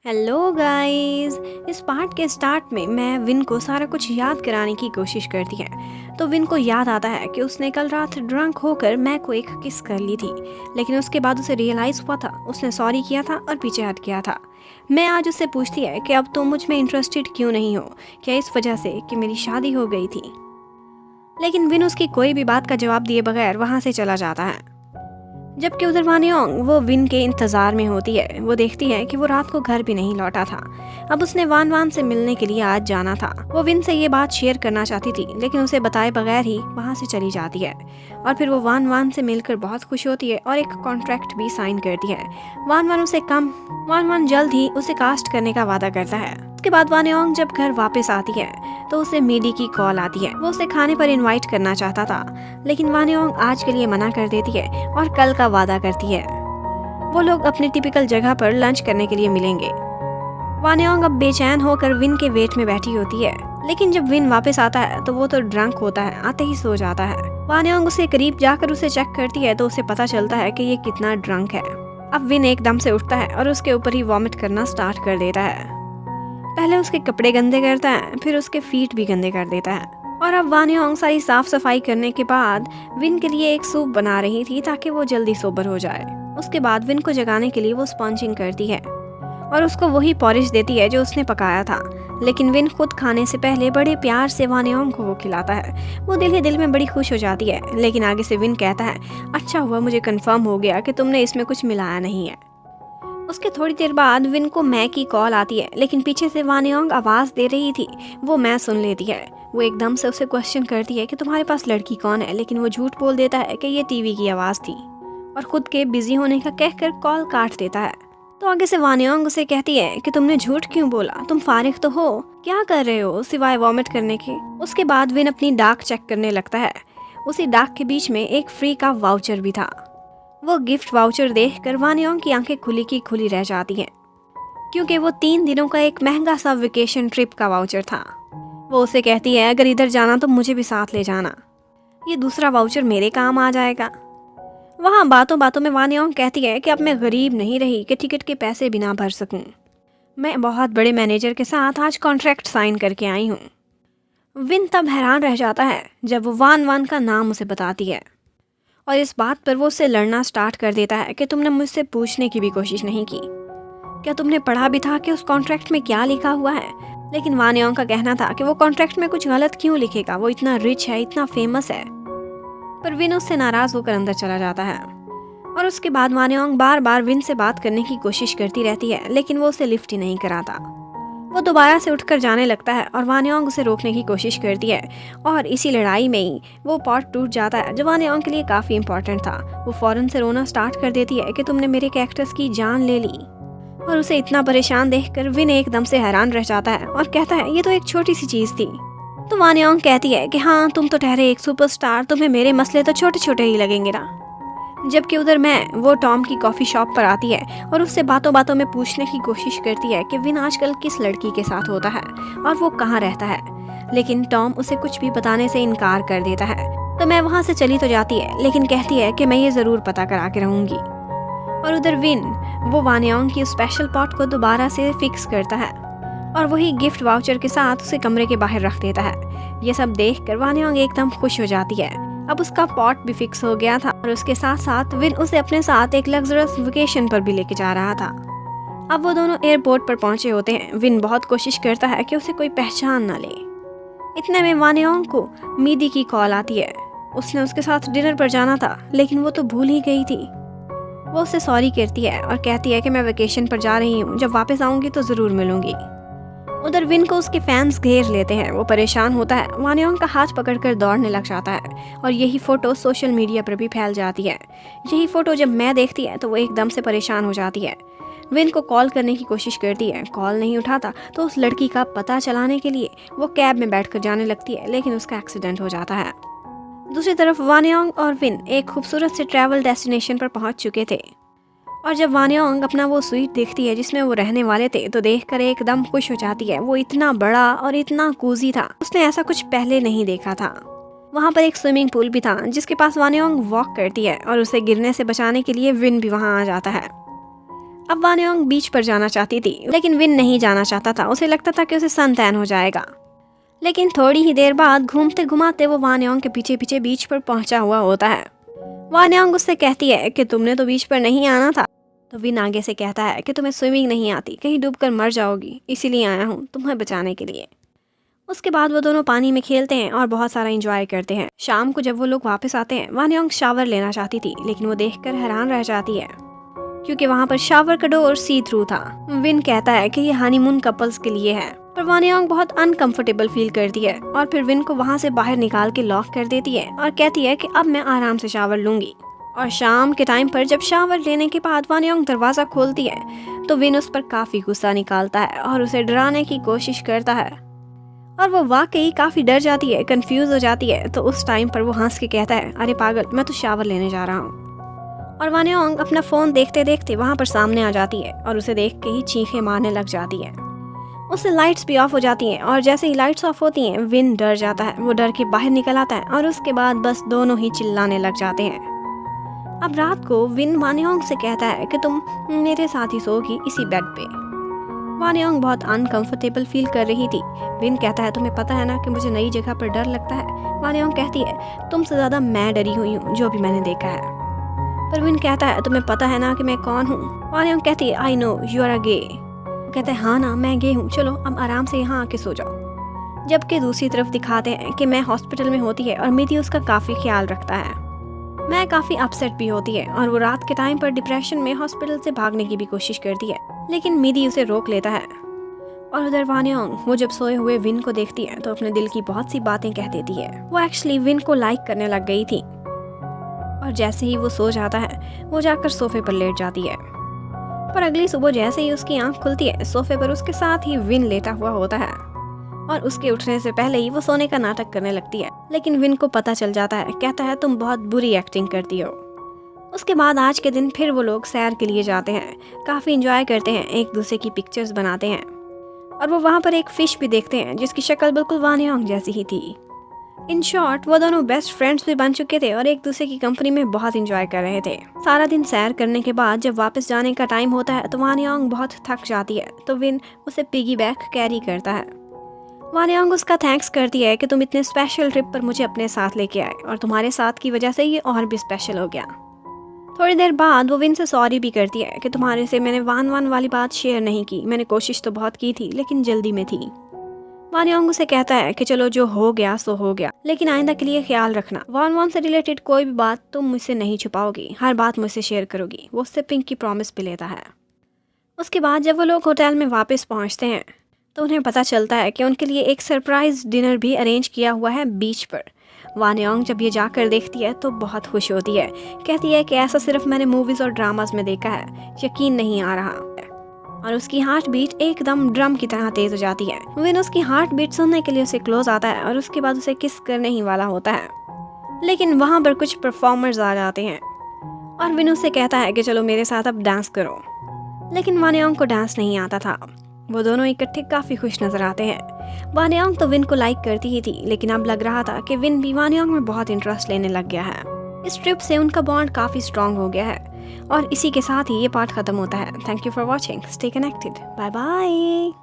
Hello guys. इस part के start में मैं विन को सारा कुछ याद कराने की कोशिश करती है। तो विन को याद आता है कि उसने कल रात ड्रंक होकर मैं को एक किस कर ली थी, लेकिन उसके बाद उसे रियलाइज़ हुआ था, उसने सॉरी किया था और पीछे हट गया था। मैं आज उससे पूछती है कि अब तुम मुझ में इंटरेस्टेड क्यों नहीं हो, क्या इस वजह से कि मेरी शादी हो गई थी। लेकिन विन उसकी कोई भी बात का जवाब दिए बगैर वहाँ से चला जाता है। जबकि उधर वानयोंग वो विन के इंतजार में होती है। वो देखती है कि वो रात को घर भी नहीं लौटा था। अब उसने वान वान से मिलने के लिए आज जाना था। वो विन से ये बात शेयर करना चाहती थी, लेकिन उसे बताए बगैर ही वहाँ से चली जाती है। और फिर वो वान वान से मिलकर बहुत खुश होती है और एक कॉन्ट्रैक्ट भी साइन करती है। वान वान जल्द ही उसे कास्ट करने का वादा करता है। उसके बाद वानयोंग जब घर वापस आती है तो उसे मीडी की कॉल आती है। वो उसे खाने पर इनवाइट करना चाहता था, लेकिन वानयोंग आज के लिए मना कर देती है और कल का वादा करती है। वो लोग अपनी टिपिकल जगह पर लंच करने के लिए मिलेंगे। वानयोंग अब बेचैन होकर विन के वेट में बैठी होती है, लेकिन जब विन वापस आता है तो वो तो ड्रंक होता है, आते ही सो जाता है। वानयोंग उसे करीब जाकर उसे चेक करती है तो उसे पता चलता है कि ये कितना ड्रंक है। अब विन एकदम से उठता है और उसके ऊपर ही वॉमिट करना स्टार्ट कर देता है। पहले उसके कपड़े गंदे करता है, फिर उसके फीट भी गंदे कर देता है। और अब वानयोंग सारी साफ सफाई करने के बाद विन के लिए एक सूप बना रही थी ताकि वो जल्दी सोबर हो जाए। उसके बाद विन को जगाने के लिए वो स्पॉन्जिंग करती है और उसको वही पॉरिश देती है जो उसने पकाया था। लेकिन विन खुद खाने से पहले बड़े प्यार से वानयोंग को वो खिलाता है। वो दिल ही दिल में बड़ी खुश हो जाती है, लेकिन आगे से विन कहता है, अच्छा हुआ मुझे कंफर्म हो गया कि तुमने इसमें कुछ मिलाया नहीं है। उसके थोड़ी देर बाद विन को मैं की कॉल आती है, लेकिन पीछे से वानयोंग आवाज़ दे रही थी, वो मैं सुन लेती है। वो एकदम से उसे क्वेश्चन करती है कि तुम्हारे पास लड़की कौन है, लेकिन वो झूठ बोल देता है कि ये टीवी की आवाज़ थी और खुद के बिजी होने का कहकर कॉल काट देता है। तो आगे से वानयोंग उसे कहती है कि तुमने झूठ क्यों बोला, तुम फारिग तो हो, क्या कर रहे हो सिवाय वॉमिट करने के। उसके बाद विन अपनी डाक चेक करने लगता है। उसी डाक के बीच में एक फ्री का वाउचर भी था। वो गिफ्ट वाउचर देखकर वानयोंग की आंखें खुली की खुली रह जाती हैं, क्योंकि वो 3 दिनों का एक महंगा सा वेकेशन ट्रिप का वाउचर था। वो उसे कहती है, अगर इधर जाना तो मुझे भी साथ ले जाना, ये दूसरा वाउचर मेरे काम आ जाएगा। वहाँ बातों बातों में वानयोंग कहती है कि अब मैं गरीब नहीं रही कि टिकट के पैसे भी ना भर सकूं। मैं बहुत बड़े मैनेजर के साथ आज कॉन्ट्रैक्ट साइन करके आई हूँ। विन तब हैरान रह जाता है जब वो वान वान का नाम उसे बताती है, और इस बात पर वो उससे लड़ना स्टार्ट कर देता है कि तुमने मुझसे पूछने की भी कोशिश नहीं की, क्या तुमने पढ़ा भी था कि उस कॉन्ट्रैक्ट में क्या लिखा हुआ है। लेकिन वानयोंग का कहना था कि वो कॉन्ट्रैक्ट में कुछ गलत क्यों लिखेगा, वो इतना रिच है, इतना फेमस है। पर विन उससे नाराज होकर अंदर चला जाता है। और उसके बाद वानयोंग बार बार विन से बात करने की कोशिश करती रहती है, लेकिन वो उसे लिफ्ट ही नहीं कराता। वो दोबारा से उठकर जाने लगता है और वानयोंग उसे रोकने की कोशिश करती है, और इसी लड़ाई में ही वो पॉट टूट जाता है जो वानयोंग के लिए काफ़ी इंपॉर्टेंट था। वो फौरन से रोना स्टार्ट कर देती है कि तुमने मेरे कैक्टस की जान ले ली। और उसे इतना परेशान देखकर विन एकदम से हैरान रह जाता है और कहता है, ये तो एक छोटी सी चीज़ थी। तो वानयोंग कहती है कि हाँ, तुम तो ठहरे एक सुपरस्टार, तुम्हें मेरे मसले तो छोटे छोटे ही लगेंगे ना। जबकि उधर वो टॉम की कॉफ़ी शॉप पर आती है और उससे बातों बातों में पूछने की कोशिश करती है कि विन आजकल किस लड़की के साथ होता है और वो कहाँ रहता है। लेकिन टॉम उसे कुछ भी बताने से इनकार कर देता है। तो मैं वहाँ से चली तो जाती है, लेकिन कहती है कि मैं ये ज़रूर पता करा के रहूँगी। और उधर विन वो वानयोंग की स्पेशल पॉट को दोबारा से फिक्स करता है और वही गिफ्ट वाउचर के साथ उसे कमरे के बाहर रख देता है। ये सब देखकर वानयोंग एकदम खुश हो जाती है। अब उसका पॉट भी फिक्स हो गया था और उसके साथ साथ विन उसे अपने साथ एक लग्जरियस वेकेशन पर भी लेके जा रहा था। अब वो दोनों एयरपोर्ट पर पहुंचे होते हैं। विन बहुत कोशिश करता है कि उसे कोई पहचान ना ले। इतने में वानयोंग को मीडी की कॉल आती है। उसने उसके साथ डिनर पर जाना था, लेकिन वो तो भूल ही गई थी। वो उससे सॉरी कहती है और कहती है कि मैं वेकेशन पर जा रही हूँ, जब वापस आऊँगी तो ज़रूर मिलूंगी। उधर विन को उसके फैंस घेर लेते हैं। वो परेशान होता है, वानयोंग का हाथ पकड़कर दौड़ने लग जाता है और यही फोटो सोशल मीडिया पर भी फैल जाती है। यही फोटो जब मैं देखती है तो वो एकदम से परेशान हो जाती है। विन को कॉल करने की कोशिश करती है, कॉल नहीं उठाता, तो उस लड़की का पता चलाने के लिए वो कैब में बैठकर जाने लगती है, लेकिन उसका एक्सीडेंट हो जाता है। दूसरी तरफ वानयोंग और विन एक खूबसूरत से ट्रैवल डेस्टिनेशन पर पहुंच चुके थे, और जब वानयोंग अपना वो स्वीट देखती है जिसमें वो रहने वाले थे तो देखकर एकदम खुश हो जाती है। वो इतना बड़ा और इतना कूजी था, उसने ऐसा कुछ पहले नहीं देखा था। वहाँ पर एक स्विमिंग पूल भी था जिसके पास वानयोंग वॉक करती है और उसे गिरने से बचाने के लिए विन भी वहाँ आ जाता है। अब वानयोंग बीच पर जाना चाहती थी, लेकिन विन नहीं जाना चाहता था। उसे लगता था कि उसे सन टैन हो जाएगा। लेकिन थोड़ी ही देर बाद घूमते घुमाते वो वानयोंग के पीछे पीछे बीच पर पहुंचा हुआ होता है। वानयोंग उससे कहती है कि तुमने तो बीच पर नहीं आना था। तो विन आगे से कहता है कि तुम्हें स्विमिंग नहीं आती, कहीं डूबकर मर जाओगी, इसीलिए आया हूँ तुम्हें बचाने के लिए। उसके बाद वो दोनों पानी में खेलते हैं और बहुत सारा एंजॉय करते हैं। शाम को जब वो लोग वापस आते हैं, वानयोंग शावर लेना चाहती थी, लेकिन वो देखकर हैरान रह जाती है क्योंकि वहाँ पर शावर का डोर सी थ्रू था। विन कहता है कि ये हनीमून कपल्स के लिए है, पर वानयोंग बहुत अनकंफर्टेबल फील करती है और फिर विन को वहाँ से बाहर निकाल के लॉक कर देती है और कहती है कि अब मैं आराम से शावर लूंगी। और शाम के टाइम पर जब शावर लेने के बाद वानयोंग दरवाजा खोलती है तो विन उस पर काफी गुस्सा निकालता है और उसे डराने की कोशिश करता है और वो वाकई काफी डर जाती है, कंफ्यूज हो जाती है। तो उस टाइम पर वो हंस के कहता है, अरे पागल, मैं तो शावर लेने जा रहा हूँ। और वानयोंग अपना फोन देखते देखते वहाँ पर सामने आ जाती है और उसे देख के ही चीखें मारने लग जाती है। उससे लाइट्स भी ऑफ हो जाती हैं और जैसे ही लाइट्स ऑफ होती हैं विन डर जाता है। वो डर के बाहर निकल आता है और उसके बाद बस दोनों ही चिल्लाने लग जाते हैं। अब रात को विन वानयोंग से कहता है कि तुम मेरे साथ ही सोगी इसी बेड पे। वानयोंग बहुत अनकंफर्टेबल फील कर रही थी। विन कहता है, तुम्हें पता है ना कि मुझे नई जगह पर डर लगता है। वानयोंग कहती है, तुमसे ज्यादा मैं डरी हुई हूँ जो भी मैंने देखा है। पर विन कहता है, तुम्हें पता है ना कि मैं कौन हूँ। वानयोंग कहती है, I know you are a gay. कहते हैं, हाँ ना, मैं गे हूँ, चलो अब आराम से यहाँ आके सो जाओ। जबकि दूसरी तरफ दिखाते हैं कि मैं हॉस्पिटल में होती है और मिदी उसका काफी ख्याल रखता है। मैं काफी अपसेट भी होती है और वो रात के टाइम पर डिप्रेशन में हॉस्पिटल से भागने की भी कोशिश करती है, लेकिन मिदी उसे रोक लेता है। और उधर वानयोंग वो जब सोए हुए विन को देखती है तो अपने दिल की बहुत सी बातें कह देती है। वो एक्चुअली विन को लाइक करने लग गई थी और जैसे ही वो सो जाता है वो जाकर सोफे पर लेट जाती है। पर अगली सुबह जैसे ही उसकी आंख खुलती है, सोफे पर उसके साथ ही विन लेटा हुआ होता है और उसके उठने से पहले ही वो सोने का नाटक करने लगती है। लेकिन विन को पता चल जाता है, कहता है तुम बहुत बुरी एक्टिंग करती हो। उसके बाद आज के दिन फिर वो लोग सैर के लिए जाते हैं, काफ़ी इंजॉय करते हैं, एक दूसरे की पिक्चर्स बनाते हैं और वो वहाँ पर एक फिश भी देखते हैं जिसकी शक्ल बिल्कुल वानयोंग जैसी ही थी। इन शॉर्ट वो दोनों बेस्ट फ्रेंड्स भी बन चुके थे और एक दूसरे की कंपनी में बहुत इंजॉय कर रहे थे। सारा दिन सैर करने के बाद जब वापस जाने का टाइम होता है तो वानयोंग बहुत थक जाती है, तो विन उसे पिगी बैग कैरी करता है। वानयोंग उसका थैंक्स करती है कि तुम इतने स्पेशल ट्रिप पर मुझे अपने साथ लेके आए और तुम्हारे साथ की वजह से ये और भी स्पेशल हो गया। थोड़ी देर बाद वो विन से सॉरी भी करती है कि तुम्हारे से मैंने वान वाली बात शेयर नहीं की, मैंने कोशिश तो बहुत की थी लेकिन जल्दी में थी। वानयोंग उसे कहता है कि चलो जो हो गया सो हो गया, लेकिन आइंदा के लिए ख्याल रखना, वान से रिलेटेड कोई भी बात तुम मुझसे नहीं छुपाओगी, हर बात मुझसे शेयर करोगी। वो उससे पिंक की प्रॉमिस भी लेता है। उसके बाद जब वो लोग होटल में वापस पहुंचते हैं तो उन्हें पता चलता है कि उनके लिए एक सरप्राइज डिनर भी अरेंज किया हुआ है बीच पर। वानयोंग जब ये जाकर देखती है तो बहुत खुश होती है, कहती है कि ऐसा सिर्फ मैंने मूवीज और ड्रामास में देखा है, यकीन नहीं आ रहा। और उसकी हार्ट बीट एकदम ड्रम की तरह तेज हो जाती है। विन उसकी हार्ट बीट सुनने के लिए उसे क्लोज आता है और उसके बाद उसे किस करने ही वाला होता है, लेकिन वहाँ पर कुछ परफॉर्मर्स आ जाते हैं और विन उसे कहता है कि चलो मेरे साथ अब डांस करो, लेकिन वानयोंग को डांस नहीं आता था। वो दोनों इकट्ठे काफी खुश नजर आते हैं। वानयोंग तो विन को लाइक करती ही थी, लेकिन अब लग रहा था कि विन भी वानयोंग में बहुत इंटरेस्ट लेने लग गया है। इस ट्रिप से उनका बॉन्ड काफी स्ट्रांग हो गया है और इसी के साथ ही ये पार्ट खत्म होता है। Thank you for watching, stay connected, bye bye.